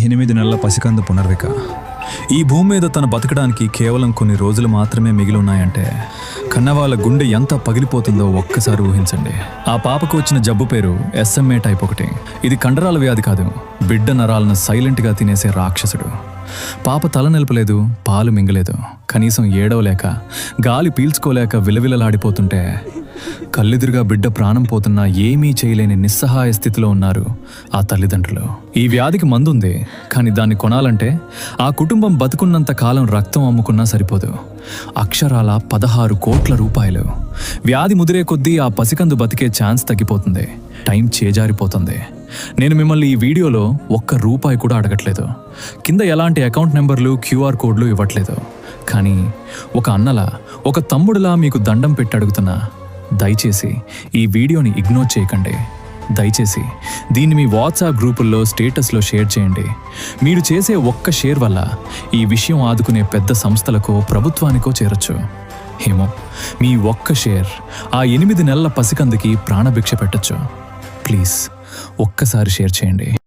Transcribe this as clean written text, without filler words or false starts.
8 నెలల పసికందు పునర్విక ఈ భూమి మీద తను బతకడానికి కేవలం కొన్ని రోజులు మాత్రమే మిగిలి ఉన్నాయంటే కన్నవాళ్ళ గుండె ఎంత పగిలిపోతుందో ఒక్కసారి ఊహించండి. ఆ పాపకు వచ్చిన జబ్బు పేరు SMA టైప్ 1. ఇది కండరాల వ్యాధి కాదు, బిడ్డ నరాలను సైలెంట్గా తినేసే రాక్షసుడు. పాప తల నిలపలేదు, పాలు మింగలేదు, కనీసం ఏడవలేక గాలి పీల్చుకోలేక విలవిలలాడిపోతుంటే కళ్ళెదురుగా బిడ్డ ప్రాణం పోతున్నా ఏమీ చేయలేని నిస్సహాయ స్థితిలో ఉన్నారు ఆ తల్లిదండ్రులు. ఈ వ్యాధికి మందుంది, కానీ దాన్ని కొనాలంటే ఆ కుటుంబం బతుకున్నంత కాలం రక్తం అమ్ముకున్నా సరిపోదు. అక్షరాల 16 కోట్ల రూపాయలు. వ్యాధి ముదిరే కొద్దీ ఆ పసికందు బతికే ఛాన్స్ తగ్గిపోతుంది, టైం చేజారిపోతుంది. నేను మిమ్మల్ని ఈ వీడియోలో ₹1 కూడా అడగట్లేదు, కింద ఎలాంటి అకౌంట్ నెంబర్లు QR కోడ్లు ఇవ్వట్లేదు. కానీ ఒక అన్నలా ఒక తమ్ముడులా మీకు దండం పెట్టి అడుగుతున్నా, దయచేసి ఈ వీడియోని ఇగ్నోర్ చేయకండి. దయచేసి దీన్ని మీ వాట్సాప్ గ్రూపుల్లో స్టేటస్లో షేర్ చేయండి. మీరు చేసే ఒక్క షేర్ వల్ల ఈ విషయం ఆదుకునే పెద్ద సంస్థలకో ప్రభుత్వానికో చేరొచ్చు. ఏమో, మీ ఒక్క షేర్ ఆ 8 నెలల పసికందుకి ప్రాణభిక్ష పెట్టొచ్చు. ప్లీజ్ ఒక్కసారి షేర్ చేయండి.